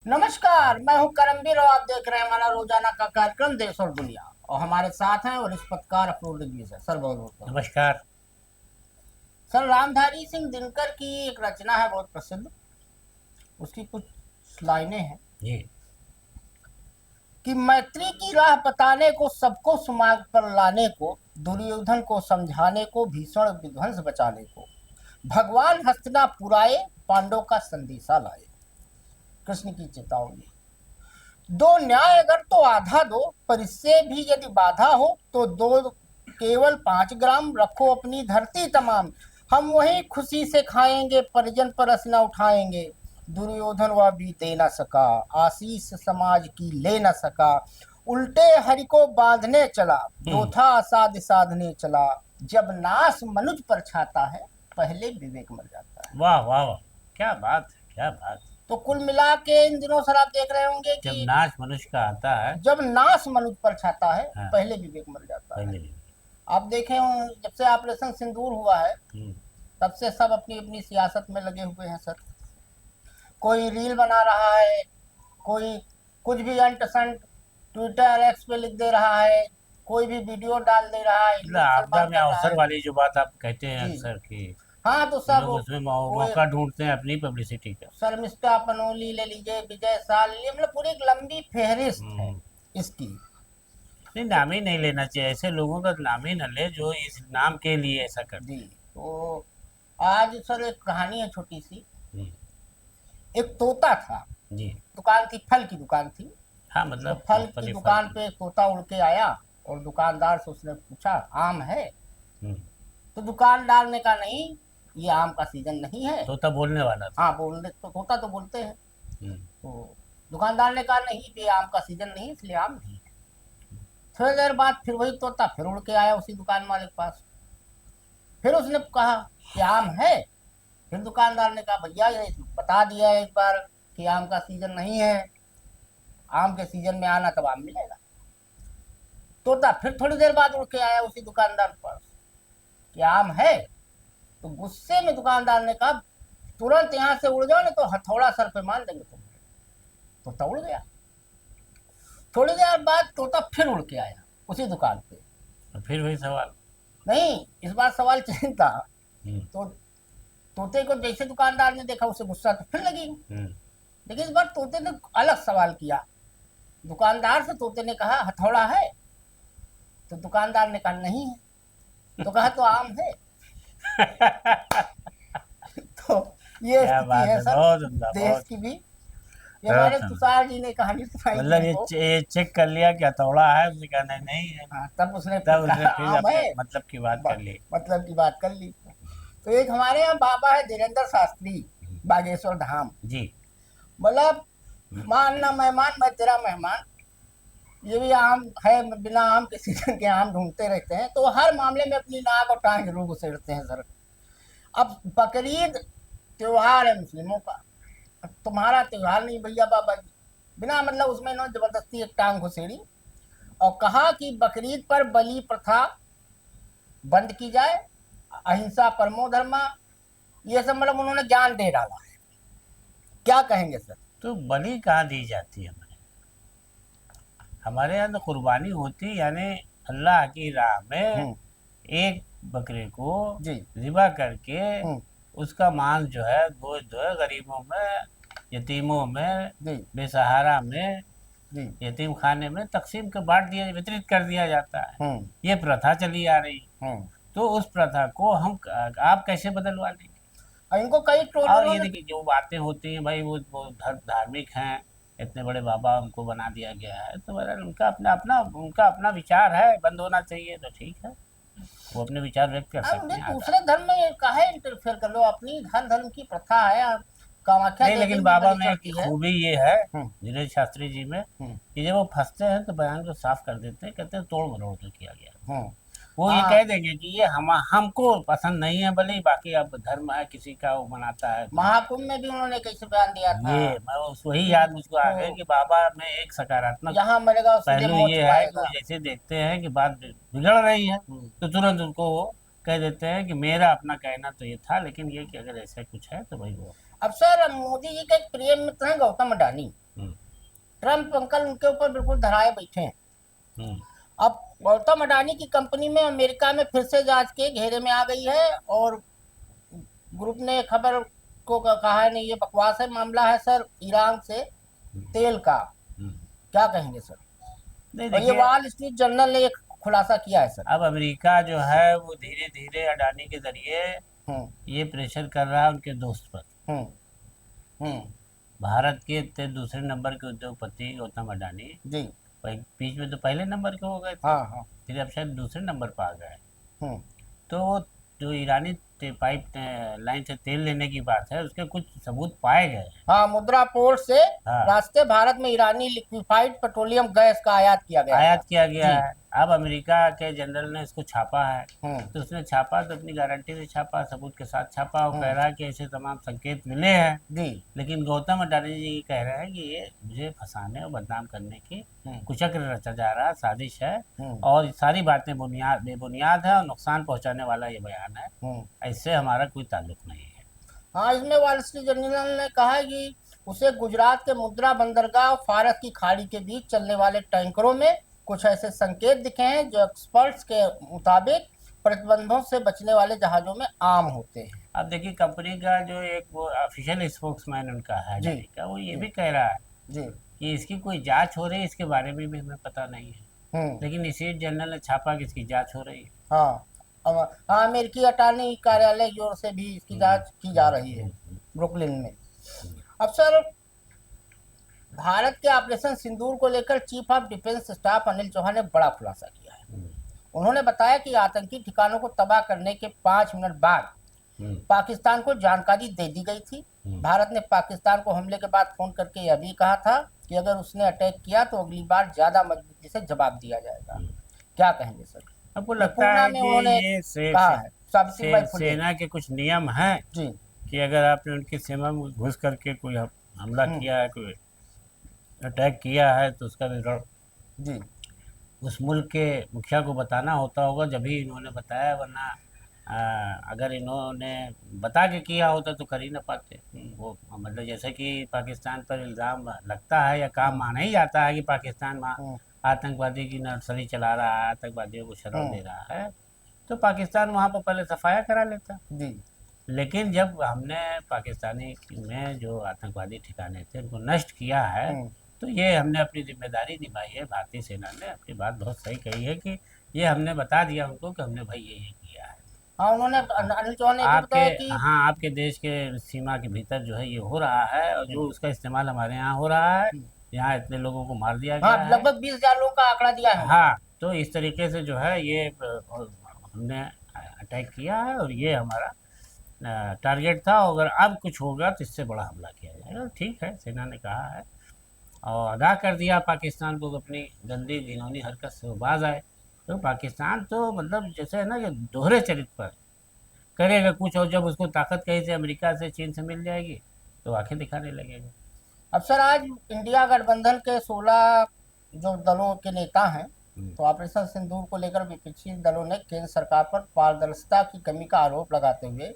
नमस्कार, मैं हूं करमबीर और आप देख रहे हैं हमारा रोजाना का कार्यक्रम देश और दुनिया। और हमारे साथ हैं और इस पत्रकार अफरोज जी से सर, बहुत बहुत नमस्कार। सर, रामधारी सिंह दिनकर की एक रचना है बहुत प्रसिद्ध। उसकी कुछ लाइनें हैं जी। कि मैत्री की राह बताने को, सबको सुमार्ग पर लाने को, दुर्योधन को समझाने को, भीषण विध्वंस बचाने को, भगवान हस्तिनापुराए पांडव का संदेशा लाए। कृष्ण की चेतावनी। दो न्याय अगर तो आधा दो, पर इससे भी यदि बाधा हो तो दो, केवल 5 ग्राम रखो अपनी धरती तमाम। हम वही खुशी से खाएंगे, परिजन पर रस न उठाएंगे। दुर्योधन वह भी दे न सका, आशीष समाज की ले न सका। उल्टे हरि को बांधने चला, हम्म। दोथा असाध साधने चला। जब नाश मनुज पर छाता है, पहले विवेक मर जाता है। वाह वाह वाह, क्या बात है, क्या बात है। तो कुल मिला के इन दिनों सर आप देख रहे होंगे जब कि नाच मनुष्य का आता है। जब नाश मनुष्य पर छाता है, हाँ। पहले विवेक मर जाता है। पहले भी। आप देखे हो, जब से ऑपरेशन सिंदूर हुआ है, हम्म। तब से सब अपनी अपनी सियासत में लगे हुए हैं सर। कोई रील बना रहा है, कोई कुछ भी अंट संट ट्विटर एक्स पे लिख दे रहा है, कोई भी वीडियो डाल दे रहा है, मतलब हिंदू आपदा मुसलमान में कर रहा अवसर है। वाली जो बात आप कहते हैं जी। अक्सर कि हाँ, तो सब लोग उसमें वो मौका ढूंढते हैं अपनी पब्लिसिटी का। शर्मिष्ठा पनोली ले लीजिए, विजय साल ले, मतलब पूरी एक लंबी फेहरिस्त है हम्म। इसकी। नहीं, नाम ही नहीं लेना चाहिए, ऐसे लोगों का नाम ही न ले जो इस नाम के लिए ऐसा जी। करते हैं। तो आज सर एक कहानी है छोटी सी। जी। एक तोता था, जी। दुकान थी, फल की दुकान थी। हाँ, तो मतलब फल की मुख्तलिफ फल दुकान की। पे एक तोता उड़ के आया और दुकानदार से उसने पूछा, आम है? हम्म। तो दुकानदार ने कहा, नहीं, ये आम का सीजन नहीं है। तोता बोलने वाला था। हाँ, बोलने तो तोता तो बोलते हैं। हम्म। तो दुकानदार ने कहा, नहीं, ये आम का सीजन नहीं, इसलिए आम नहीं है। थोड़ी देर बाद फिर वही तोता फिर उड़ के आया उसी दुकान वाले के पास। फिर उसने कहा कि आम है। फिर दुकानदार ने कहा, भैया ये बता दिया है एक बार कि आम का सीजन नहीं है, आम के सीजन में आना तब आम मिलेगा। तोता फिर थोड़ी देर बाद उड़ के आया उसी दुकानदार के पास कि आम है। तो गुस्से में दुकानदार ने कहा, तुरंत यहाँ से उड़ जाओ, नहीं तो हथौड़ा सर पे मार देंगे तुम। तोता उड़ गया। थोड़ी देर बाद तोता फिर उड़ के आया उसी दुकान पे। और फिर वही सवाल। नहीं, इस बार सवाल चेंज था। हम्म। तो तोते को जैसे दुकानदार ने देखा, उसे गुस्सा तो फिर लगी। हम्म। लेकिन इस बार तोते ने अलग सवाल किया। दुकानदार से तोते ने कहा, हथौड़ा है? तो दुकानदार ने कहा, नहीं है। तो कहा, तो आम है? तो ये क्या स्थिति बात है है, सर बहुत उम्दा, देश बहुत की भी। ये हमारे बहुत उम्दा। तुषार जी ने कहानी सुनाई थी मतलब ये हमको। ये चेक कर लिया कि हथौड़ा है, उसने कहा नहीं नहीं है। हाँ, तब उसने फिर तब उसने कहा, फिर आम अपने है। मतलब की बात कर ली। मतलब की बात कर ली। तो एक हमारे यहाँ बाबा है धीरेन्द्र शास्त्री, बागेश्वर धाम। जी। मतलब, मानना मेहमान, मैं तेरा मेहमान। ये भी आम है, बिना आम के सीजन के आम ढूंढते रहते हैं, तो हर मामले में अपनी नाक और टांग जरूर घुसेड़ते हैं सर। अब बकरीद त्योहार है मुस्लिमों का, अब तुम्हारा त्योहार नहीं भैया बाबा जी। बिना मतलब उसमें इन्होंने जबरदस्ती एक टांग घुसेड़ी और कहा कि बकरीद पर बलि प्रथा बंद की जाए, अहिंसा परमो धर्मा। ये सब मतलब उन्होंने ज्ञान दे डाला है। क्या कहेंगे सर? तो बलि कहाँ दी जाती है हमारे यहाँ तो कुर्बानी होती, यानी अल्लाह की राह में हम्म। एक बकरे को जी। ज़िबा करके हम्म। उसका मांस जो है गोश्त जो है गरीबों में, यतीमों में, जी। बेसहारा में, जी। यतीम खाने में तकसीम कर बांट दिया, वितरित कर दिया जाता है। हम्म। ये प्रथा चली आ रही है। हम्म। तो उस प्रथा को हम आप कैसे बदलवा लेंगे? और इनको कई और ट्रोलरों ये ने। देखिए जो बातें होती हैं भाई, वो धार्मिक हैं, इतने बड़े बाबा उनको बना दिया गया है, तो बहरहाल उनका अपना विचार है, बंद होना चाहिए तो ठीक है, वो अपने विचार व्यक्त कर अब सकते उन्हें हैं दूसरे आज़ाद। धर्म में काहे इंटरफेयर कर लो, अपनी हर धर्म की प्रथा है। कामाख्या नहीं, देवी लेकिन में भी बाबा बलि में एक चढ़ती है। खूबी ये है हम्म। धीरज शास्त्री जी में हम्म। कि जब वो फंसते हैं तो बयान को साफ कर देते हैं, कहते हैं तोड़ मरोड़ के किया गया। हम्म। वो ये हाँ, कह देंगे कि ये हमको पसंद नहीं है, भले ही बाकी अब धर्म है, किसी का वो मनाता है तो। महाकुंभ में भी उन्होंने कैसे बयान दिया था ये मैं उस वही कि याद मुझको आ गया जो कि बाबा में एक सकारात्मक यहाँ मरेगा वो सीधे पहलू मोक्ष ये है कि वो पाएगा। जैसे देखते हैं कि बात बिगड़ रही है हम्म। तो तुरंत उनको वो कह देते हैं कि मेरा अपना कहना तो ये था, लेकिन ये कि अगर ऐसा कुछ है तो भाई वो। अब सर, मोदी जी का एक प्रिय मित्र है गौतम अडानी। हम्म, ट्रम्प अंकल उनके ऊपर बिल्कुल धराए बैठे हैं। हम्म, अब गौतम अडानी की कंपनी में अमेरिका में फिर से जांच के घेरे में आ गई है, और ग्रुप ने खबर को कहा है नहीं ये बकवास है, मामला है सर ईरान से तेल का। हम्म। क्या कहेंगे सर? नहीं और ये देखिए, वॉल स्ट्रीट जर्नल ने एक खुलासा किया है सर। अब अमेरिका जो है वो धीरे धीरे अडानी के जरिए हम्म ये प्रेशर कर रहा है उनके दोस्त पर। हम्म हम्म भारत के दूसरे नंबर के उद्योगपति गौतम अडानी जी। बीच में तो पहले नंबर के हो गए थे, हाँ हाँ। फिर अब शायद दूसरे नंबर पर आ गए। हम्म तो वो जो ईरानी पाइप लाइन से तेल लेने की बात है उसके कुछ सबूत पाए गए हैं। हाँ, मुद्रा पोर्ट से हाँ, रास्ते भारत में ईरानी लिक्विफाइड पेट्रोलियम गैस का आयात किया गया आयात था। किया गया जी। है। अब अमेरिका के जनरल ने इसको छापा है, तो उसने छापा तो अपनी गारंटी से छापा, सबूत के साथ छापा, और कह रहा है कि ऐसे तमाम संकेत मिले हैं। जी। लेकिन गौतम अडानी जी कह रहे हैं कि ये मुझे फंसाने और बदनाम करने की कुचक्र रचा जा रहा है, साजिश है, और ये सारी बातें बेबुनियाद है और नुकसान पहुंचाने वाला ये बयान है, इससे हमारा कोई ताल्लुक नहीं है। हाँ, इसमें वॉल स्ट्रीट जर्नल ने कहा है कि उसे गुजरात के मुद्रा बंदरगाह और फारस की खाड़ी के बीच चलने वाले टैंकरों में कुछ ऐसे संकेत दिखे हैं जो एक्सपर्ट्स के मुताबिक प्रतिबंधों से बचने वाले जहाजों में आम होते हैं। अब देखिए, कंपनी का जो एक वो ऑफिशियल स्पोक्समैन उनका है जी। का, वो ये भी कह रहा है जी। कि इसकी कोई जांच हो रही है, इसके बारे में भी हमें पता नहीं है। लेकिन इसी जनरल ने छापा कि इसकी जांच हो रही है। हाँ। हाँ, अमेरिकी अटार्नी कार्यालय की ओर से भी इसकी जांच की जा रही है ब्रुकलिन में। अब सर, भारत के ऑपरेशन सिंदूर को लेकर chief of defence staff Anil Chauhan ने बड़ा खुलासा किया है। उन्होंने बताया कि आतंकी ठिकानों को तबाह करने के 5 मिनट बाद पाकिस्तान को जानकारी दे दी गई थी। भारत ने पाकिस्तान को हमले के बाद फोन करके यह भी कहा था कि अगर उसने अटैक किया तो अगली बार ज्यादा मजबूती से जवाब दिया जाएगा। क्या कहेंगे सर? आपको लगता है कि ये कहा है साबित्री बाई फुले। सेना के कुछ नियम हैं जी कि अगर आपने उनकी सीमा में घुस करके कोई हमला किया है, कोई अटैक किया है, तो उसका विवरण जी उस मुल्क के मुखिया को बताना होता होगा, जब ही इन्होंने बताया, वरना अगर इन्होंने बता के किया होता तो कर ही ना पाते। वो मतलब जैसे कि पाकिस्तान पर इल्ज़ाम लगता है या काम माना ही जाता है कि पाकिस्तान आतंकवादी की नर्सरी चला रहा है, आतंकवादियों को शरण दे रहा है, तो पाकिस्तान वहाँ पर पहले सफाया करा लेता। जी। लेकिन जब हमने पाकिस्तानी में जो आतंकवादी ठिकाने थे उनको नष्ट किया है, तो ये हमने अपनी जिम्मेदारी निभाई है। भारतीय सेना ने अपनी बात बहुत सही कही है कि ये हमने बता दिया उनको कि हमने भाई ये किया है। हाँ, उन्होंने अनिल चौहान ने ये बताया कि हाँ, आपके देश के सीमा के भीतर जो है ये हो रहा है, और जो उसका इस्तेमाल हमारे यहाँ हो रहा है, यहाँ इतने लोगों को मार दिया गया है। लगभग 20,000 लोगों का आंकड़ा दिया है। हाँ, तो इस तरीके से जो है ये हमने अटैक किया है, और ये हमारा टारगेट था। अगर अब कुछ होगा तो इससे बड़ा हमला किया जाएगा। ठीक है, सेना ने कहा है और आगाह कर दिया पाकिस्तान को अपनी गंदी घिनौनी हरकत से वो बाज आए। तो पाकिस्तान तो मतलब जैसे है ना कि दोहरे चरित्र पर करेगा कुछ, और जब उसको ताकत कहीं से अमेरिका से चीन से मिल जाएगी तो आंखें दिखाने लगेगा। अब सर, आज इंडिया गठबंधन के 16 जो दलों के नेता हैं, तो ऑपरेशन सिंदूर को लेकर विपक्षी दलों ने केंद्र सरकार पर पारदर्शिता की कमी का आरोप लगाते हुए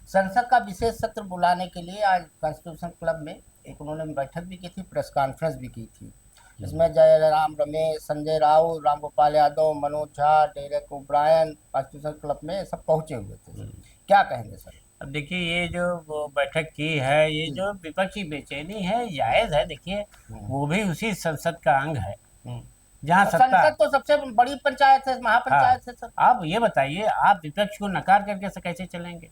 संसद का विशेष सत्र बुलाने के लिए आज कॉन्स्टिट्यूशन क्लब में एक उन्होंने बैठक भी की थी, प्रेस कॉन्फ्रेंस भी की थी। इसमें Jairam Ramesh, Sanjay Raut, Ramgopal Yadav, Manoj Jha, Derek O'Brien constitution club में सब पहुंचे हुए थे। क्या कहेंगे सर? अब देखिए, ये जो वो बैठक की है, ये जो विपक्षी बेचैनी है जायज है। देखिए, वो भी उसी संसद का अंग है जहाँ संसद तो सबसे बड़ी पंचायत है, महापंचायत है सर। आप ये बताइए, आप विपक्ष को नकार करके से कैसे चलेंगे?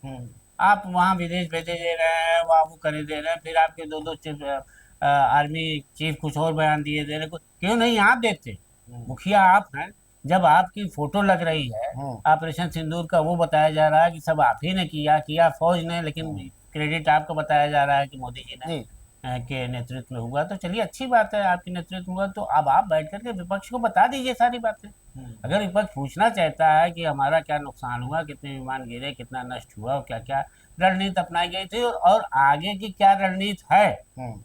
आप वहाँ विदेश भेजे दे रहे हैं, वहाँ वो करे दे रहे हैं, फिर आपके दो आर्मी चीफ कुछ और बयान दिए दे रहे हैं। क्यों नहीं आप देते? मुखिया आप हैं। जब आपकी फोटो लग रही है ऑपरेशन सिंदूर का, वो बताया जा रहा है कि सब आप ही ने किया फौज ने, लेकिन क्रेडिट आपको बताया जा रहा है कि मोदी जी ने के नेतृत्व में हुआ। तो चलिए, अच्छी बात है, आपके नेतृत्व में हुआ, तो अब आप बैठ करके विपक्ष को बता दीजिए सारी बातें। अगर विपक्ष पूछना चाहता है कि हमारा क्या नुकसान हुआ, कितने विमान गिरे, कितना नष्ट हुआ, और क्या क्या रणनीति अपनाई गई थी, और आगे की क्या रणनीति है,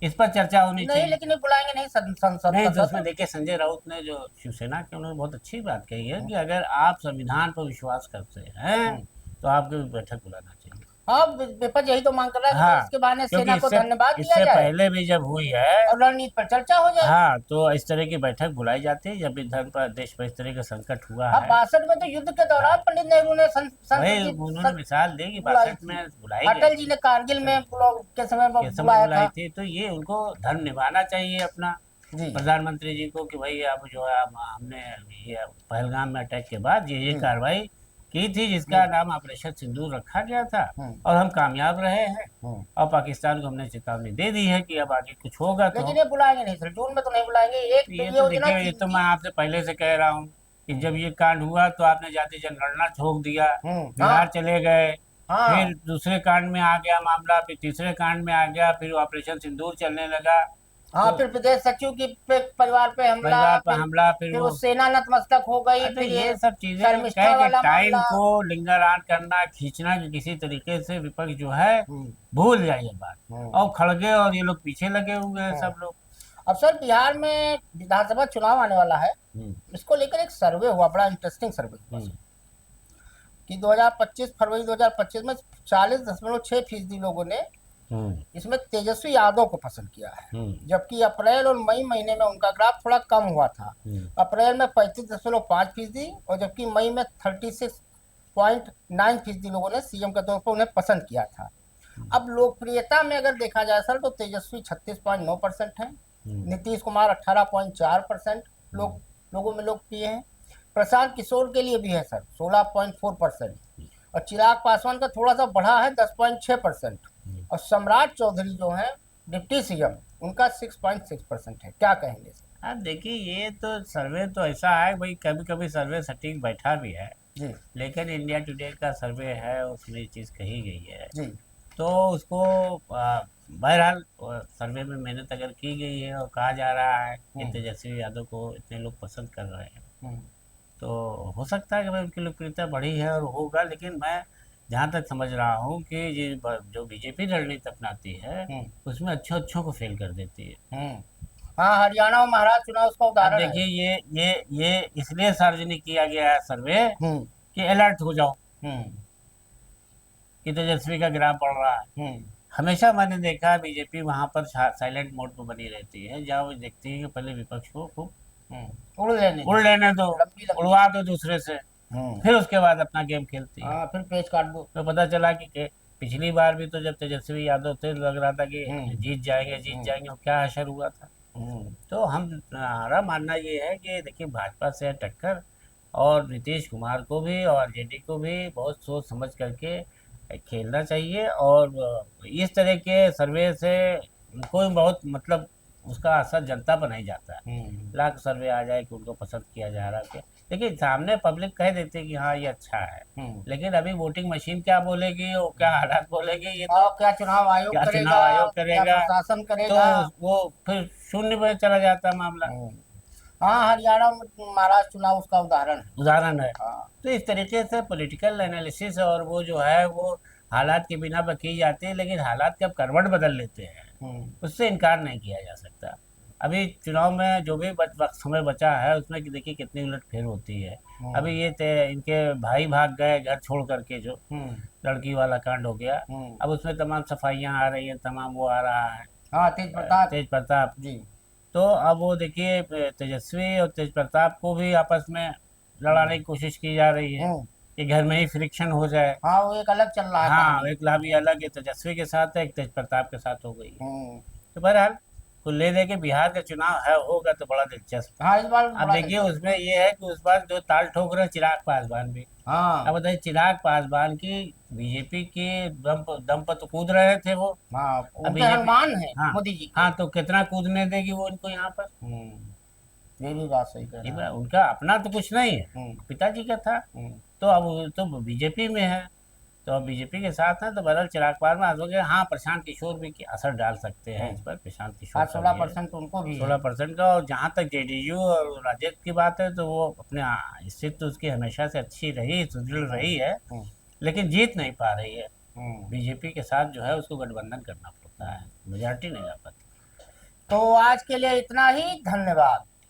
इस पर चर्चा होनी चाहिए। लेकिन बुलाएंगे नहीं संसद नहीं, तो उसमें देखिए, संजय राउत ने जो शिवसेना के, उन्होंने बहुत अच्छी बात कही है कि अगर आप संविधान पर विश्वास करते हैं तो आपको बैठक बुलाना चाहिए। हाँ, विपक्ष यही तो मांग कर रहा है कि हाँ, इसके बहाने क्योंकि सेना को इससे धन्यवाद दिया इससे जाए पहले भी जब हुई है, और रणनीति पर चर्चा हो जाए। हाँ, तो इस तरह की बैठक बुलाई जाती है जब भी धर्म पर देश पर इस तरह का संकट हुआ हाँ, है। 62 में तो युद्ध के दौरान पंडित नेहरू ने वही उन्होंने मिसाल दी कि बुलाई 62 थी। में बुलाई अटल गई जी थी, ने कारगिल में के समय के समय बुलाया बुलाई था। थी, तो ये उनको धर्म निभाना चाहिए अपना, जी प्रधानमंत्री जी को, कि भाई अब जो है हमने ये पहलगाम में अटैक के बाद ये हम्म, कार्रवाई की थी जिसका नाम ऑपरेशन सिंदूर रखा गया था, हम्म, और हम कामयाब रहे हैं, हम्म। और पाकिस्तान को हमने चेतावनी दे दी है कि अब आगे कुछ होगा तो लेकिन ये बुलाएंगे नहीं सर, जून में तो नहीं बुलाएंगे। एक ये तो योजना देखिए, ये तो मैं आपसे पहले से कह रहा हूँ कि जब ये कांड हुआ तो आपने जाति जनगणना ठोक दिया, बिहार हाँ चले गए, हाँ फिर दूसरे कांड में आ गया मामला, फिर तीसरे कांड में आ गया, फिर ऑपरेशन सिंदूर चलने लगा, हाँ, तो फिर प्रदेश सचिव की परिवार पे हमला, परिवार पर हमला, फिर फिर वो वो सेना नतमस्तक हो गई, तो फिर ये सब चीजें शर्मिष्ठा कह के वाला टाइम मामला। को लिंगरान करना, खींचना, कि किसी तरीके से विपक्ष जो है हम्म, भूल जाए ये बात, हम्म, और खड़गे और ये लोग पीछे लगे हुए हैं सब लोग। अब सर बिहार में विधानसभा चुनाव आने वाला है, हम्म, इसको लेकर एक सर्वे हुआ, बड़ा इंटरेस्टिंग सर्वे हुआ हम्म, कि 2025 फरवरी 2025 में 40.6% लोगों ने हम्म, इसमें तेजस्वी यादव को पसंद किया है, हम्म, जबकि अप्रैल और मई महीने में उनका ग्राफ थोड़ा कम हुआ था। हम्म, अप्रैल में 35.5% और जबकि मई में 36.9% लोगों ने सीएम के तौर पर उन्हें पसंद किया था। अब लोकप्रियता में अगर देखा जाए सर तो तेजस्वी 36.9% है, नीतीश कुमार 18.4% लोगों में लोकप्रिय हैं, प्रशांत किशोर के लिए भी है सर 16.4%, और चिराग पासवान का थोड़ा सा बढ़ा है 10.6%, और सम्राट चौधरी जो है डिप्टी सीएम उनका 6.6% है। क्या कहेंगे सर? अब देखिए, ये तो सर्वे तो ऐसा है भाई, कभी कभी सर्वे सटीक बैठा भी है, जी लेकिन इंडिया टुडे का सर्वे है उसमें ये चीज़ कही गई है, जी तो उसको बहरहाल सर्वे में मेहनत अगर की गई है और कहा जा रहा है कि तेजस्वी यादव को इतने लोग पसंद कर रहे हैं, हम्म, तो हो सकता है कि भाई उनकी लोकप्रियता बढ़ी है और होगा, लेकिन मैं जहाँ तक समझ रहा हूँ कि ये जो बीजेपी रणनीति अपनाती है उसमें अच्छों को फेल कर देती है। हम्म। हाँ, हरियाणा और महाराष्ट्र चुनाव उसका अब उदाहरण देखिए, है। ये इसलिए सार्वजनिक किया गया है सर्वे हम्म कि अलर्ट हो जाओ हम्म कि तेजस्वी का ग्राफ बढ़ रहा है। हम्म हमेशा मैंने देखा है बीजेपी वहां पर साइलेंट मोड पर बनी रहती है, जहाँ वो देखती है कि पहले विपक्ष को खूब उड़ लेने उड़ लेने दो, लंबी लंबी। उड़वा दो दूसरे से, हम्म फिर उसके बाद अपना गेम खेलती है। हाँ, फिर पेच काट दो। तो पता चला कि पिछली बार भी तो जब तेजस्वी यादव थे लग रहा था कि जीत जाएंगे, और क्या असर हुआ था। तो हमारा मानना ये है कि देखिए, भाजपा से टक्कर, और नीतीश कुमार को भी और आरजेडी को भी बहुत सोच समझ करके खेलना चाहिए, और इस तरह के सर्वे से कोई बहुत मतलब उसका असर जनता पर नहीं जाता है। लाख सर्वे आ जाए कि उनको पसंद किया जा रहा है, लेकिन सामने पब्लिक कह देती है कि हाँ ये अच्छा है, लेकिन अभी वोटिंग मशीन क्या बोलेगी और क्या हालात बोलेगी, ये तो और क्या चुनाव आयोग क्या करेगा, चुनाव आयोग क्या करेगा, प्रशासन तो करेगा। वो फिर शून्य में चला जाता है मामला। हाँ, हरियाणा महाराष्ट्र चुनाव उसका उदाहरण है। हाँ। तो इस तरीके से पॉलिटिकल एनालिसिस और वो जो है वो हालात के बिना पर की जाती है, लेकिन हालात कब करवट बदल लेते हैं उससे इनकार नहीं किया जा सकता। अभी चुनाव में जो भी वक्त समय बचा है उसमें कि देखिए कितनी उलटफेर होती है। अभी ये इनके भाई भाग गए घर छोड़ करके, जो लड़की वाला कांड हो गया, अब उसमें तमाम सफाइयां आ रही हैं, तमाम वो आ रहा है, हाँ, तेज प्रताप जी। तो अब वो देखिए तेजस्वी और तेज प्रताप को भी आपस में लड़ाने की कोशिश की जा रही है कि घर में ही फ्रिक्शन हो जाए। हाँ, वो एक अलग चल रहा है हाँ, कहानी। एक लाभी अलग है, तेजस्वी के साथ है, एक तेज प्रताप के साथ हो गई है। तो बहरहाल कुल ले दे के बिहार का चुनाव है होगा तो बड़ा दिलचस्प। हाँ, इस बार अब देखिए उसमें ये है कि उस बार जो ताल ठोक रहे चिराग पासवान भी। हाँ अब बताइए, चिराग पासवान की बीजेपी के दम पर तो कूद रहे थे वो। हाँ, अब उनके बीजेपी, अनुमान है हाँ मोदी जी के। हाँ, तो कितना कूदने देगी वो इनको यहाँ पर। ये भी बात सही कह ये रहा है। उनका अपना तो कुछ नहीं है, पिताजी का था, तो अब वो तो बीजेपी में है, तो अब बीजेपी के साथ है, तो बदल चिराग पासवान हो गए। हाँ, प्रशांत किशोर भी असर डाल सकते हैं इस पर, प्रशांत किशोर 16% उनको भी है। 16% का। और जहाँ तक जेडीयू और राजद की बात है तो वो अपने स्थिति तो उसकी हमेशा से अच्छी रही, सुदृढ़ रही है, लेकिन जीत नहीं पा रही है। बीजेपी के साथ जो है उसको गठबंधन करना पड़ता है, मेजॉरिटी नहीं आ पाती। तो आज के लिए इतना ही, धन्यवाद।